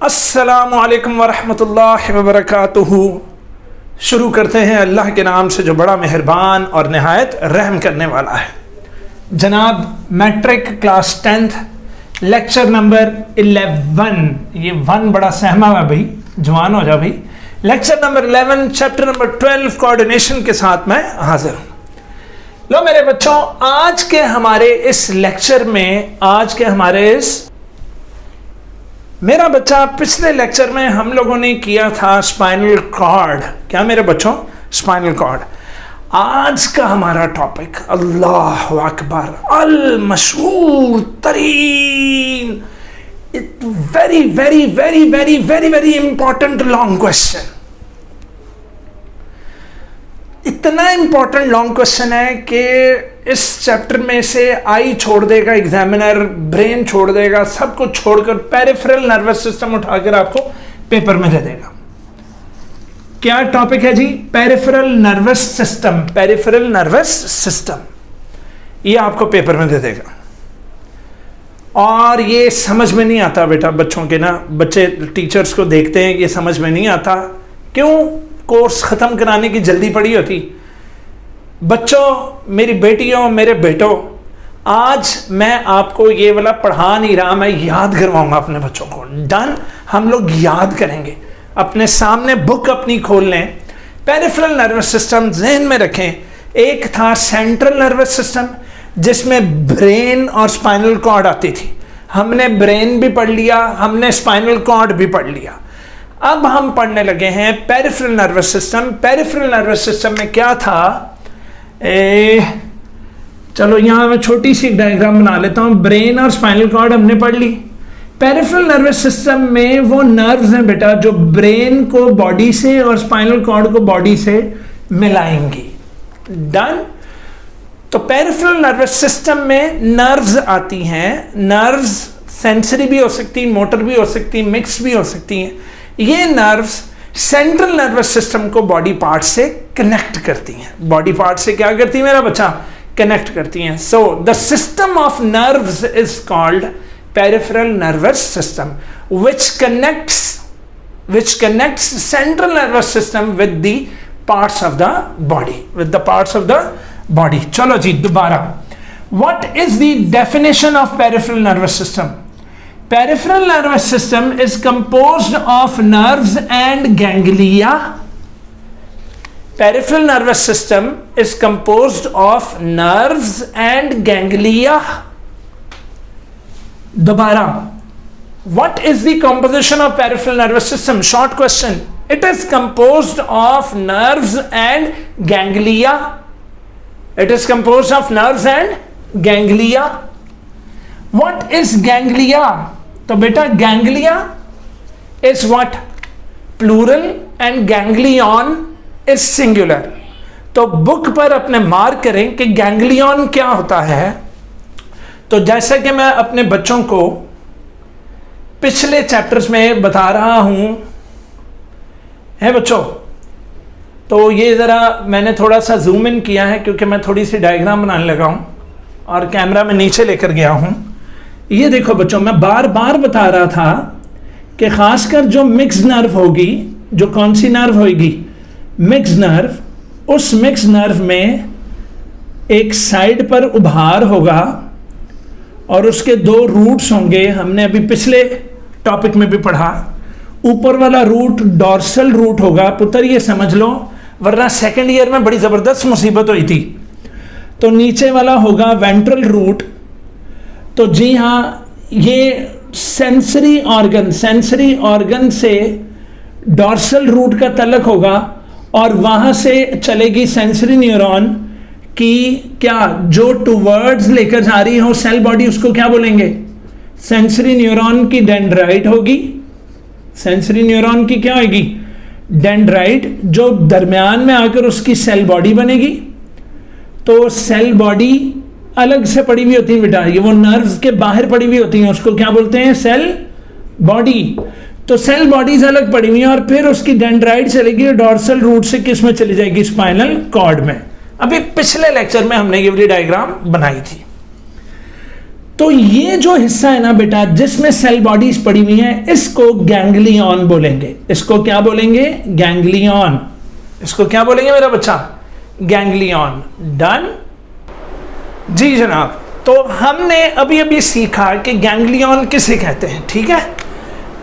अस्सलामु अलैकुम वरहमतुल्लाहि वबरकातुहू। शुरू करते हैं अल्लाह के नाम से जो बड़ा मेहरबान और नहायत रहम करने वाला है। जनाब, matric class 10th lecture number 11, ये 1 बड़ा सहमा है भाई, जवान हो जा भाई। Lecture number 11 chapter number 12 coordination के साथ मैं हाजिर हूँ। लो मेरे बच्चों, आज के हमारे इस लेक्चर में, मेरा बच्चा, पिछले लेक्चर में हम लोगों ने किया था स्पाइनल कॉर्ड। क्या मेरे बच्चों? Spinal cord. आज का हमारा टॉपिक, अल्लाह अकबर, अल मशहूर तरीन, very very very very very very important long question. इतना इंपॉर्टेंट लॉन्ग क्वेश्चन है कि इस चैप्टर में से आई छोड़ देगा एग्जामिनर, ब्रेन छोड़ देगा, सब कुछ छोड़कर पेरिफेरल नर्वस सिस्टम उठाकर आपको पेपर में दे देगा। क्या टॉपिक है जी? Peripheral nervous system. Peripheral nervous system ये आपको पेपर में दे देगा। और ये समझ में नहीं आता बेटा, बच्चों के ना, बच्चे टीचर्स को देखते हैं, ये समझ में नहीं आता। क्यों? कोर्स ख़त्म कराने की जल्दी पड़ी होती। बच्चों, मेरी बेटियों, मेरे बेटों, आज मैं आपको ये वाला पढ़ा नहीं रहा, मैं याद करवाऊंगा अपने बच्चों को। डन? हम लोग याद करेंगे। अपने सामने बुक अपनी खोल लें। पेरिफेरल नर्वस सिस्टम जहन में रखें। एक था सेंट्रल नर्वस सिस्टम, जिसमें ब्रेन और स्पाइनल कॉर्ड आती थी। हमने ब्रेन भी पढ़ लिया, हमने स्पाइनल कॉर्ड भी पढ़ लिया। अब हम पढ़ने लगे हैं peripheral nervous system. Peripheral nervous system में क्या था? चलो यहाँ मैं छोटी सी डायग्राम बना लेता हूँ। ब्रेन और स्पाइनल कॉर्ड हमने पढ़ ली। पेरिफेरल नर्वस सिस्टम में वो नर्व्स हैं बेटा, जो ब्रेन को बॉडी से और स्पाइनल कॉर्ड को बॉडी से मिलाएंगी। डन? तो पेरिफेरल नर्वस सिस्टम में नर्व्स आती हैं। नर्व्स सेंसरी भी हो सकती, मोटर भी हो सकती, मिक्स भी हो सकती हैं। ये नर्व्स सेंट्रल नर्वस सिस्टम को बॉडी पार्ट से कनेक्ट करती हैं। बॉडी पार्ट से क्या करती है मेरा बच्चा? कनेक्ट करती हैं। So the system of nerves is called peripheral nervous system, which connects central nervous system with the parts of the body, चलो जी दोबारा। What is the definition of peripheral nervous system? Peripheral nervous system is composed of nerves and ganglia. Peripheral nervous system is composed of nerves and ganglia. दोबारा, what is the composition of peripheral nervous system? Short question. It is composed of nerves and ganglia. It is composed of nerves and ganglia. What is ganglia? तो बेटा ganglia is what? Plural and ganglion is singular. तो book पर अपने mark करें कि ganglion क्या होता है। तो जैसा कि मैं अपने बच्चों को पिछले चैप्टर्स में बता रहा हूं, है बच्चों, तो ये ज़रा मैंने थोड़ा सा जूम इन किया है क्योंकि मैं थोड़ी सी डायग्राम बनाने लगा हूं और कैमरा में नीचे लेकर गया हूं। ये देखो बच्चों, मैं बार बार बता रहा था कि खासकर जो मिक्स नर्व होगी, जो कौन सी नर्व होगी? Mix nerve. उस मिक्स नर्व में एक साइड पर उभार होगा और उसके 2 रूट्स होंगे। हमने अभी पिछले टॉपिक में भी पढ़ा। ऊपर वाला रूट डॉर्सल रूट होगा। पुत्र ये समझ लो, वरना सेकंड ईयर में बड़ी ज़बरदस्त मुसीबत हुई थी। तो नीचे वाला होगा वेंट्रल रूट। तो जी हाँ, ये सेंसरी ऑर्गन से डॉर्सल रूट का तलक होगा और वहाँ से चलेगी सेंसरी न्यूरॉन की, क्या, जो टूवर्ड्स लेकर जा रही हो सेल बॉडी, उसको क्या बोलेंगे? सेंसरी न्यूरॉन की डेंड्राइट होगी। सेंसरी न्यूरॉन की क्या होगी? डेंड्राइट, जो दरमियान में आकर उसकी सेल बॉडी बनेगी। तो सेल बॉडी अलग से पड़ी हुई होती है बेटा, ये वो नर्व्स के बाहर पड़ी हुई होती हैं, उसको क्या बोलते हैं? Cell body. तो सेल बॉडीज अलग पड़ी हुई हैं और फिर उसकी डेंड्राइट चलेगी डॉर्सल रूट से किस में चली जाएगी? स्पाइनल कॉर्ड में। अभी पिछले लेक्चर में हमने ये वाली डायग्राम बनाई थी। तो ये जो हिस्सा है ना बेटा जिसमें सेल बॉडीज पड़ी हुई हैं, इसको गैंग्लियन बोलेंगे। इसको क्या बोलेंगे? गैंग्लियन। इसको क्या बोलेंगे मेरा बच्चा? गैंग्लियन। डन जी जनाब। तो हमने अभी अभी सीखा कि गैंग्लियन किसे कहते हैं, ठीक है।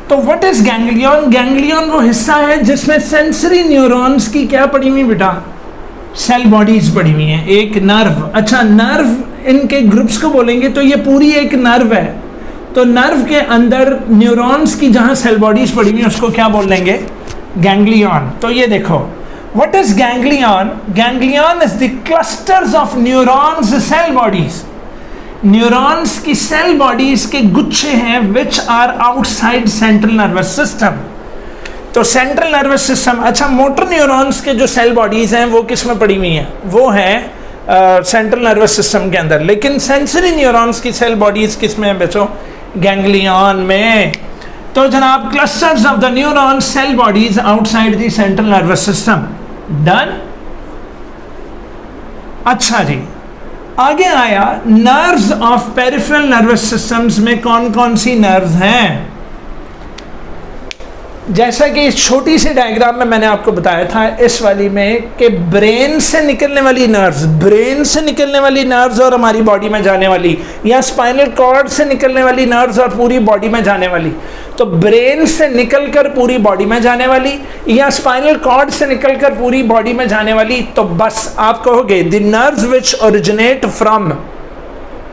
तो व्हाट इज गैंग्लियन? गैंग्लियन वो हिस्सा है जिसमें सेंसरी न्यूरॉन्स की क्या पड़ी हुई बेटा? सेल बॉडीज पड़ी हुई हैं। एक नर्व, अच्छा नर्व इनके ग्रुप्स को बोलेंगे, तो ये पूरी एक नर्व है। तो नर्व के अंदर न्यूरॉन्स की जहां सेल बॉडीज पड़ी हुई हैं उसको क्या बोल लेंगे? गैंग्लियन। तो ये देखो, what is ganglion? Ganglion is the clusters of neurons cell bodies. Neurons की सेल बॉडीज के गुच्छे हैं which are outside central nervous system. तो सेंट्रल नर्वस सिस्टम, अच्छा मोटर न्यूरॉन्स के जो सेल बॉडीज हैं वो किस में पड़ी हुई हैं? वो हैं सेंट्रल नर्वस सिस्टम के अंदर। लेकिन सेंसरी न्यूरॉन्स की सेल बॉडीज किस में है बच्चों? गैंग्लियन में। तो जनाब clusters of the neuron cell bodies outside the central nervous system. Done. अच्छा जी, आगे आया nerves of peripheral nervous systems में कौन कौन सी नर्व्स हैं? जैसा कि इस छोटी सी डायग्राम में मैंने आपको बताया था इस वाली में कि ब्रेन से निकलने वाली नर्व्स, ब्रेन से निकलने वाली नर्व्स और हमारी बॉडी में जाने वाली, या स्पाइनल कॉर्ड से निकलने वाली नर्व्स और पूरी बॉडी में जाने वाली। तो ब्रेन से निकलकर पूरी बॉडी में जाने वाली या स्पाइनल कॉर्ड से निकलकर पूरी बॉडी में जाने वाली, तो बस आप कहोगे the nerves which originate from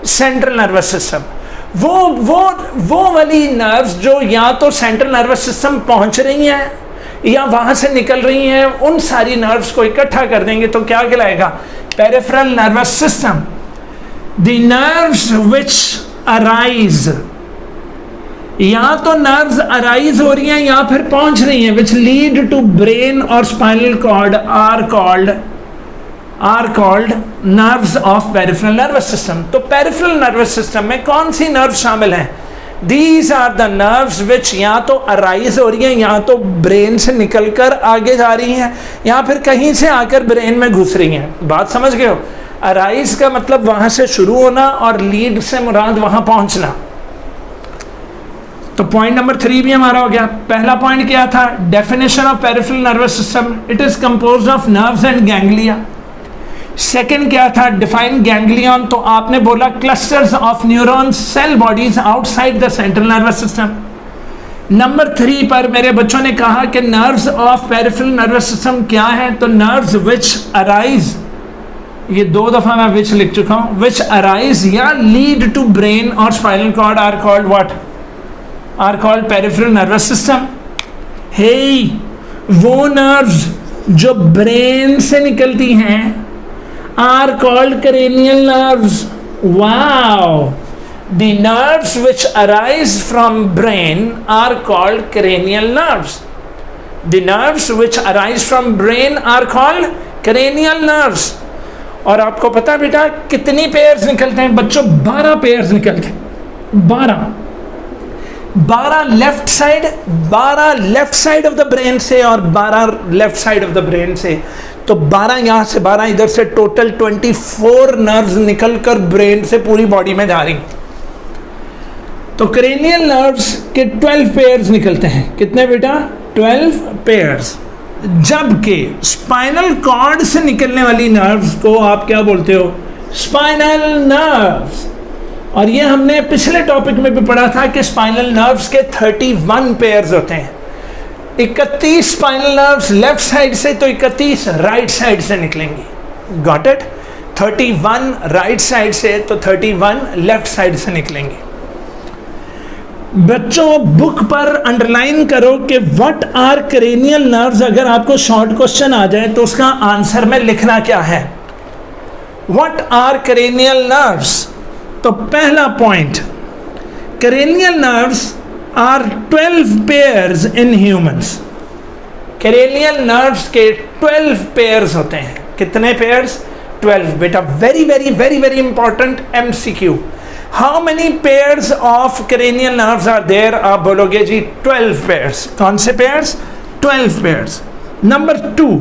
central nervous system. वो वाली नर्व्स जो या तो सेंट्रल नर्वस सिस्टम पहुंच रही हैं या वहां से निकल रही हैं, उन सारी नर्व्स को इकट्ठा कर देंगे तो क्या कहलाएगा? Peripheral nervous system. The nerves which arise, या तो नर्व्स अराइज हो रही हैं या फिर पहुंच रही हैं, विच लीड टू ब्रेन और spinal cord are called nerves of peripheral nervous system. तो पेरिफेरल नर्वस सिस्टम में कौन सी नर्व शामिल हैं? These are the nerves which या तो अराइज हो रही हैं या तो ब्रेन से निकलकर आगे जा रही हैं या फिर कहीं से आकर ब्रेन में घुस रही हैं। बात समझ गए हो? अराइज का मतलब वहां से शुरू होना और लीड से मुराद वहां पहुंचना। तो पॉइंट नंबर 3 भी हमारा हो गया। पहला पॉइंट क्या था? Definition of peripheral nervous system, it is composed of nerves and ganglia. Second क्या था? डिफाइन गैंग्लियन, तो आपने बोला clusters of neuron cell bodies outside the central nervous system. Number 3 पर मेरे बच्चों ने कहा कि nerves of peripheral nervous system क्या है? तो नर्व्स विच अराइज, ये 2 दफा मैं विच लिख चुका हूं, विच अराइज या लीड टू ब्रेन और spinal cord are called what? Are called peripheral nervous system. हे, वो नर्व्स जो ब्रेन से निकलती हैं are called cranial nerves. Wow! The nerves which arise from brain are called cranial nerves. The nerves which arise from brain are called cranial nerves. और आपको पता है बेटा कितनी पेयर्स निकलते हैं बच्चों? 12 पेयर्स निकलते हैं। 12 left side, 12 left side of the brain से और 12 left side of the brain से। तो 12 यहां से 12 इधर से, टोटल 24 नर्व्स निकलकर ब्रेन से पूरी बॉडी में जा रही। तो क्रेनियल नर्व्स के 12 पेयर्स निकलते हैं। कितने बेटा? 12 पेयर्स। जबकि स्पाइनल कॉर्ड से निकलने वाली नर्व्स को आप क्या बोलते हो? Spinal nerves. और ये हमने पिछले टॉपिक में भी पढ़ा था कि स्पाइनल नर्व्स के 31 पेयर्स होते हैं। 31 स्पाइनल नर्व्स लेफ्ट साइड से, तो 31 राइट साइड से निकलेंगी। Got it? 31 राइट साइड से तो 31 लेफ्ट साइड से निकलेंगे। बच्चों बुक पर अंडरलाइन करो कि व्हाट आर क्रेनियल नर्व्स। अगर आपको शॉर्ट क्वेश्चन आ जाए तो उसका आंसर में लिखना क्या है? What are cranial nerves. तो पहला point, cranial nerves are 12 pairs in humans. Cranial nerves के 12 पेयर्स होते हैं। कितने पेयर्स? 12 बेटा। Very very very very important MCQ। How many pairs of cranial nerves are there? आप बोलोगे जी 12 पेयर्स। कौन से पेयर्स? 12 पेयर्स। नंबर 2,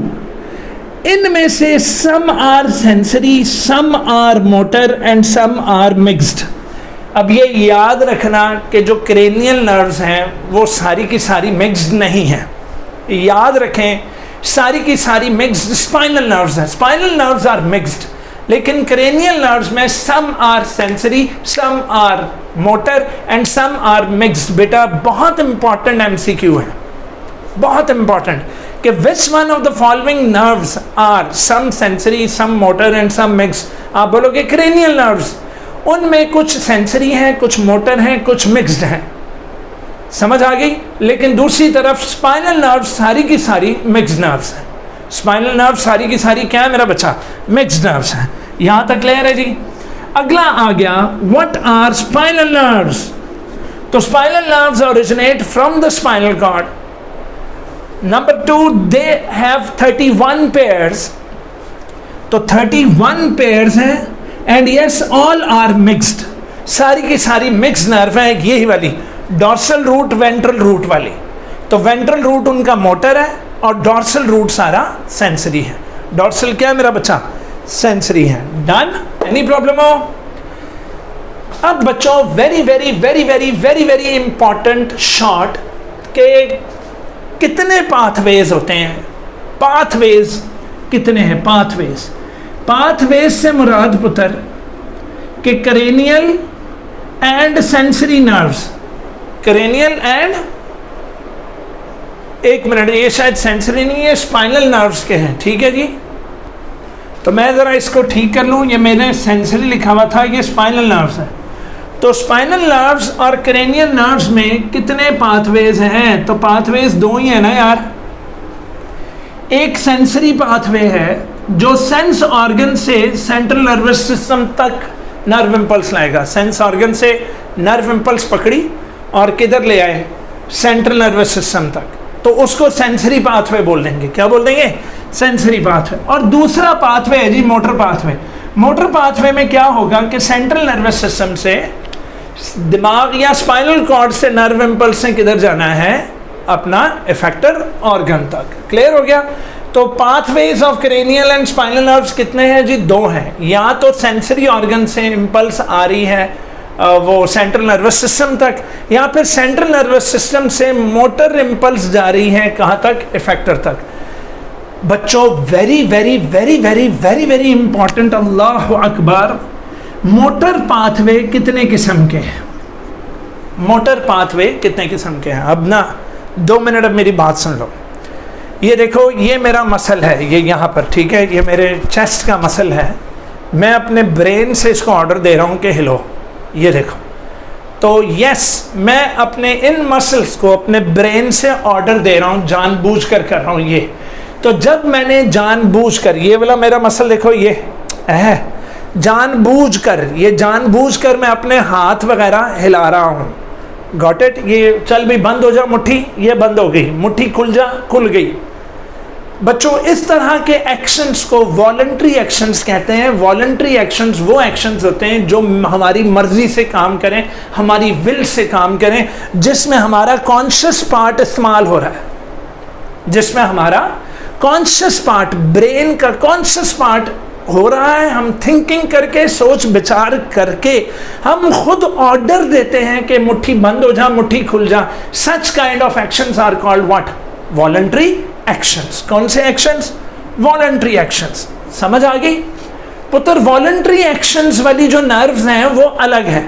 इनमें से some are sensory, some are motor and some are mixed. अब ये याद रखना कि जो क्रेनियल नर्व्स हैं वो सारी की सारी मिक्स्ड नहीं हैं, याद रखें सारी की सारी मिक्स्ड स्पाइनल नर्व्स हैं, स्पाइनल नर्व्स आर मिक्स्ड, लेकिन क्रेनियल नर्व्स में some are sensory, some are motor and some are mixed. बेटा बहुत इंपॉर्टेंट एमसीक्यू है, बहुत इंपॉर्टेंट, कि which one of the following nerves are some sensory, some motor and some mixed. आप बोलोगे cranial nerves, उनमें कुछ सेंसरी हैं, कुछ मोटर हैं, कुछ मिक्स्ड हैं, समझ आ गई। लेकिन दूसरी तरफ स्पाइनल नर्व्स सारी की सारी मिक्स्ड नर्व्स हैं, स्पाइनल नर्व सारी की सारी क्या है मेरा बच्चा, मिक्स्ड नर्व्स हैं। यहां तक क्लियर है जी। अगला आ गया, व्हाट आर स्पाइनल नर्व्स। तो spinal nerves originate from the spinal cord. Number 2, they have 31 pairs, तो 31 पेयर्स हैं, and yes all are mixed, सारी की सारी मिक्स्ड नर्व है। यही वाली डॉर्सल रूट, वेंट्रल रूट वाली, तो वेंट्रल रूट उनका मोटर है और डॉर्सल रूट सारा सेंसरी है। डॉर्सल क्या है मेरा बच्चा, सेंसरी है। डन, एनी प्रॉब्लम हो। अब बच्चों very very very very very very important short के कितने पाथवेज होते हैं, पाथवेज कितने हैं, पाथवेज। पाथवेज से मुराद पुत्र के cranial and sensory nerves, cranial and, एक मिनट, ये शायद सेंसरी नहीं है, स्पाइनल नर्व्स के हैं, ठीक है जी। तो मैं ज़रा इसको ठीक कर लूँ, ये मैंने सेंसरी लिखा हुआ था, ये स्पाइनल नर्व्स है। तो स्पाइनल नर्व्स और क्रेनियल नर्व्स में कितने पाथवेज हैं, तो पाथवेज दो ही है ना यार। एक सेंसरी पाथवे है जो सेंस ऑर्गन से सेंट्रल नर्वस सिस्टम तक नर्व इंपल्स लाएगा, सेंस ऑर्गन से नर्व इंपल्स पकड़ी और किधर ले आए, सेंट्रल नर्वस सिस्टम तक, तो उसको सेंसरी पाथवे बोल देंगे। क्या बोल देंगे, सेंसरी पाथवे। और दूसरा पाथवे है जी मोटर पाथवे। मोटर पाथवे में क्या होगा कि सेंट्रल नर्वस सिस्टम से दिमाग या स्पाइनल कॉर्ड से नर्व इंपल्स से किधर जाना है, अपना इफेक्टर ऑर्गन तक। क्लियर हो गया। तो pathways of cranial and spinal nerves कितने हैं जी, दो हैं। या तो सेंसरी ऑर्गन से इंपल्स आ रही है वो सेंट्रल नर्वस सिस्टम तक, या फिर सेंट्रल नर्वस सिस्टम से मोटर इंपल्स जा रही है कहाँ तक, इफेक्टर तक। बच्चों very very very very very very important, अल्लाह अकबर। मोटर पाथवे कितने किस्म के हैं, मोटर पाथवे कितने किस्म के हैं। अब ना 2 मिनट, अब मेरी बात सुन लो। ये देखो, ये मेरा मसल है, ये यहाँ पर, ठीक है, ये मेरे चेस्ट का मसल है। मैं अपने ब्रेन से इसको ऑर्डर दे रहा हूँ कि हिलो, ये देखो। तो यस, मैं अपने इन मसल्स को अपने ब्रेन से ऑर्डर दे रहा हूँ, जानबूझकर कर रहा हूँ ये। तो जब मैंने जानबूझकर, ये वाला मेरा मसल देखो, ये जानबूझकर, ये जानबूझकर मैं अपने हाथ वगैरह हिला रहा हूँ, गॉट इट। ये चल भी बंद हो जा मुट्ठी, ये बंद हो गई, मुट्ठी खुल जा, खुल गई। बच्चों इस तरह के एक्शंस को वॉलंटरी एक्शंस कहते हैं। वॉलंटरी एक्शंस वो एक्शंस होते हैं जो हमारी मर्जी से काम करें, हमारी विल से काम करें, जिसमें हमारा कॉन्शियस पार्ट इस्तेमाल हो रहा है, जिसमें हमारा कॉन्शियस पार्ट, ब्रेन का कॉन्शियस पार्ट हो रहा है। हम थिंकिंग करके, सोच विचार करके हम खुद ऑर्डर देते हैं कि मुट्ठी बंद हो जा, मुट्ठी खुल जा। Such kind of actions are called what, voluntary actions. कौन से एक्शंस, वॉलंटरी एक्शंस। समझ आ गई पुत्र। वॉलंटरी एक्शंस वाली जो नर्व्स हैं वो अलग है।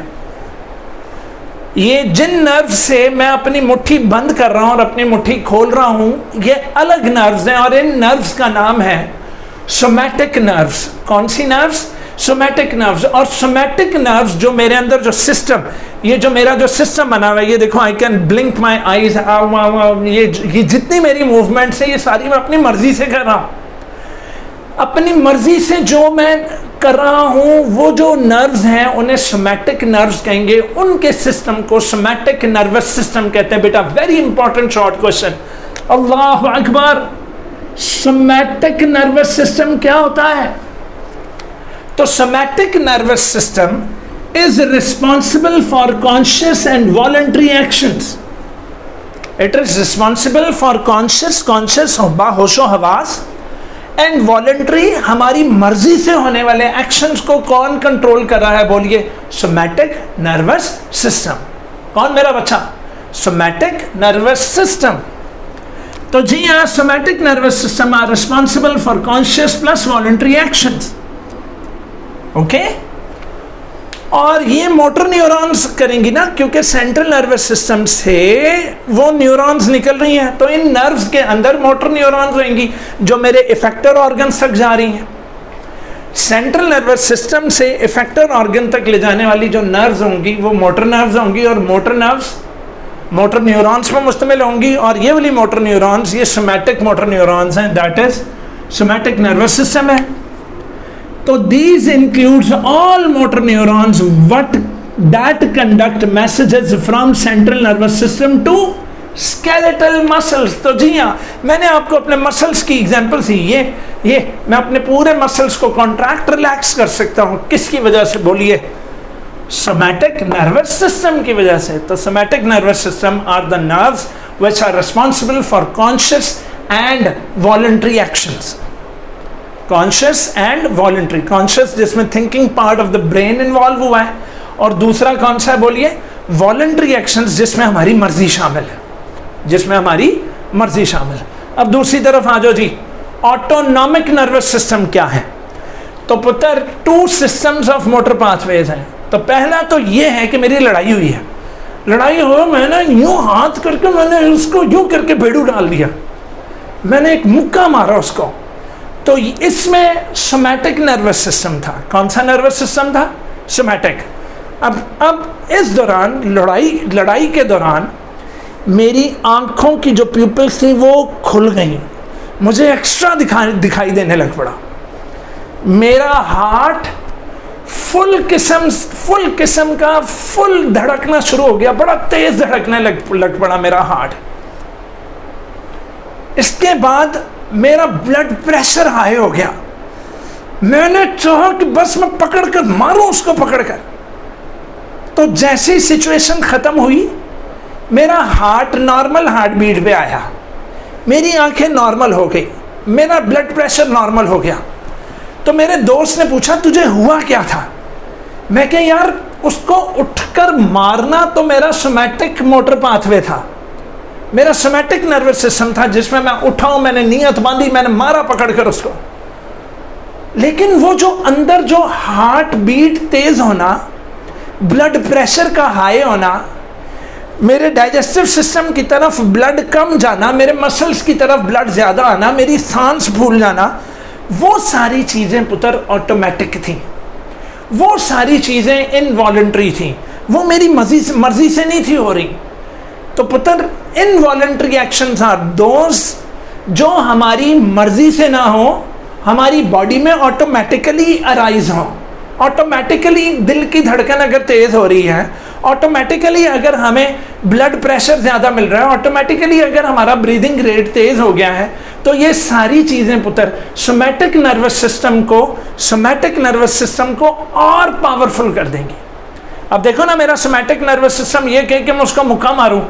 ये जिन नर्व से मैं अपनी मुट्ठी बंद कर रहा हूं और अपनी मुट्ठी खोल रहा हूं, ये अलग नर्व्स हैं और इन नर्व्स का नाम है सोमैटिक नर्व्स। कौन सी नर्व्स, सोमैटिक नर्व्स। और सोमैटिक नर्व्स जो मेरे अंदर जो सिस्टम, ये जो मेरा जो सिस्टम बना हुआ है, ये देखो, I can blink my eyes, ये जितनी मेरी मूवमेंट्स है ये सारी मैं अपनी मर्जी से कर रहा हूँ। अपनी मर्जी से जो मैं कर रहा हूँ, वो जो नर्व्स हैं उन्हें सोमैटिक नर्व्स कहेंगे। उनके सिस्टम को सोमैटिक नर्वस सिस्टम कहते हैं। बेटा वेरी इंपॉर्टेंट शॉर्ट क्वेश्चन, अल्लाह अकबर। सोमैटिक नर्वस सिस्टम क्या होता है? तो somatic nervous system is responsible for conscious and voluntary actions. It is responsible for conscious होशो हवास एंड वॉलंटरी हमारी मर्जी से होने वाले एक्शंस को कौन कंट्रोल कर रहा है? बोलिए, सोमैटिक नर्वस सिस्टम। कौन मेरा बच्चा? Somatic nervous system. तो जी हाँ, somatic nervous system are responsible for conscious plus voluntary actions. Okay, और ये मोटर न्यूरॉन्स करेंगी ना, क्योंकि सेंट्रल नर्वस सिस्टम से वो न्यूरॉन्स निकल रही हैं, तो इन नर्व्स के अंदर मोटर न्यूरॉन्स होंगी जो मेरे इफेक्टर ऑर्गन्स तक जा रही हैं। सेंट्रल नर्वस सिस्टम से इफेक्टर ऑर्गन तक ले जाने वाली जो नर्व्स होंगी वो मोटर नर्व्स होंगी, और मोटर नर्व्स मोटर न्यूरॉन्स पर मुश्तमिल होंगी, और ये वाली मोटर न्यूरॉन्स ये सोमैटिक मोटर न्यूरॉन्स हैं, that is somatic nervous system है। तो these includes all motor neurons what that conduct messages from central nervous system to skeletal muscles। तो जी हाँ, मैंने आपको अपने मसल्स की एग्जांपल दी, ये मैं अपने पूरे मसल्स को कॉन्ट्रैक्ट रिलैक्स कर सकता हूँ, किसकी वजह से? बोलिए, सोमैटिक नर्वस सिस्टम की वजह से। तो somatic nervous system are the nerves which are responsible for conscious and voluntary actions. Conscious and voluntary, conscious जिसमें thinking part of the brain involve हुआ है, और दूसरा कौन सा है? बोलिए, वॉलंटरी एक्शंस जिसमें हमारी मर्जी शामिल है, जिसमें हमारी मर्जी शामिल है। अब दूसरी तरफ आ जाओ जी, ऑटोनॉमिक नर्वस सिस्टम क्या है? तो पुत्र, two systems of motor pathways हैं। तो पहला तो ये है कि मेरी लड़ाई हुई है, लड़ाई हो, मैंने यूं हाथ करके मैंने उसको यूं करके भेड़ू डाल दिया, मैंने एक मुक्का मारा उसको, तो इसमें सोमैटिक नर्वस सिस्टम था। कौन सा नर्वस सिस्टम था? सोमैटिक। अब इस दौरान लड़ाई के दौरान मेरी आंखों की जो प्यूपिल्स थी वो खुल गई, मुझे एक्स्ट्रा दिखाई देने लग पड़ा, मेरा हार्ट फुल किस्म का फुल धड़कना शुरू हो गया, बड़ा तेज धड़कने लग पड़ा मेरा हार्ट। इसके बाद मेरा ब्लड प्रेशर हाई हो गया, मैंने चाहा कि बस मैं पकड़कर मारूं उसको पकड़कर। तो जैसी सिचुएशन खत्म हुई, मेरा हार्ट नॉर्मल हार्ट बीट पे आया, मेरी आंखें नॉर्मल हो गई, मेरा ब्लड प्रेशर नॉर्मल हो गया। तो मेरे दोस्त ने पूछा तुझे हुआ क्या था? मैं कहा यार, उसको उठकर मारना तो मेरा सोमैटिक मोटर पाथवे था, मेरा सोमैटिक नर्वस सिस्टम था, जिसमें मैं उठाऊं, मैंने नियत बांधी, मैंने मारा पकड़कर उसको। लेकिन वो जो अंदर जो हार्ट बीट तेज होना, ब्लड प्रेशर का हाई होना, मेरे डाइजेस्टिव सिस्टम की तरफ ब्लड कम जाना, मेरे मसल्स की तरफ ब्लड ज़्यादा आना, मेरी सांस फूल जाना, वो सारी चीज़ें पुत्र ऑटोमेटिक थी, वो सारी चीज़ें इनवॉलंटरी थी, वो मेरी मर्जी से नहीं थी हो रही। तो पुत्र, इनवॉलंटरी एक्शंस आर दोज जो हमारी मर्जी से ना हो, हमारी बॉडी में ऑटोमेटिकली अराइज हो। ऑटोमेटिकली दिल की धड़कन अगर तेज हो रही है, ऑटोमेटिकली अगर हमें ब्लड प्रेशर ज़्यादा मिल रहा है, ऑटोमेटिकली अगर हमारा ब्रीदिंग रेट तेज हो गया है, तो ये सारी चीज़ें पुत्र सोमैटिक नर्वस सिस्टम को और पावरफुल कर देंगी। अब देखो ना, मेरा सोमैटिक नर्वस सिस्टम ये कहे कि मैं उसका मुक्का मारूं,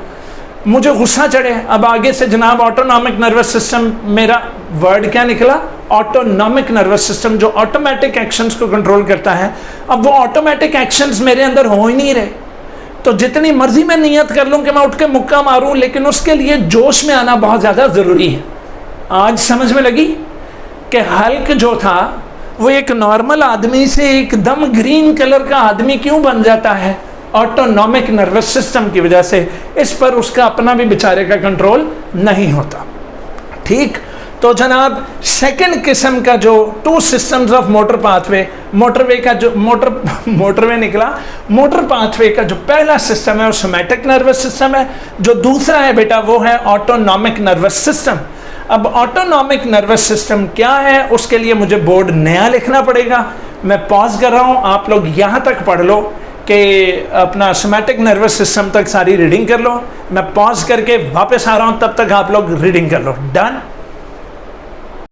मुझे गुस्सा चढ़े, अब आगे से जनाब ऑटोनॉमिक नर्वस सिस्टम, मेरा वर्ड क्या निकला? ऑटोनॉमिक नर्वस सिस्टम, जो ऑटोमेटिक एक्शंस को कंट्रोल करता है। अब वो ऑटोमेटिक एक्शंस मेरे अंदर हो ही नहीं रहे, तो जितनी मर्जी मैं नियत कर लूं कि मैं उठ के मुक्का मारूं, लेकिन उसके लिए जोश में आना बहुत ज़्यादा ज़रूरी है। आज समझ में लगी कि हल्क जो था वो एक नॉर्मल आदमी से एकदम ग्रीन कलर का आदमी क्यों बन जाता है? ऑटोनॉमिक नर्वस सिस्टम की वजह से। इस पर उसका अपना भी बेचारे का कंट्रोल नहीं होता। ठीक, तो जनाब सेकंड किस्म का जो two systems of motor pathway, motorway का जो मोटरवे निकला, मोटर पाथवे का जो पहला सिस्टम है वो सोमैटिक नर्वस सिस्टम है, जो दूसरा है बेटा वो है ऑटोनॉमिक नर्वस सिस्टम। अब ऑटोनॉमिक नर्वस सिस्टम क्या है, उसके लिए मुझे बोर्ड नया लिखना पड़ेगा। मैं पॉज कर रहा हूँ, आप लोग यहाँ तक पढ़ लो कि अपना सोमैटिक नर्वस सिस्टम तक सारी रीडिंग कर लो। मैं पॉज करके वापस आ रहा हूँ, तब तक आप लोग रीडिंग कर लो। डन।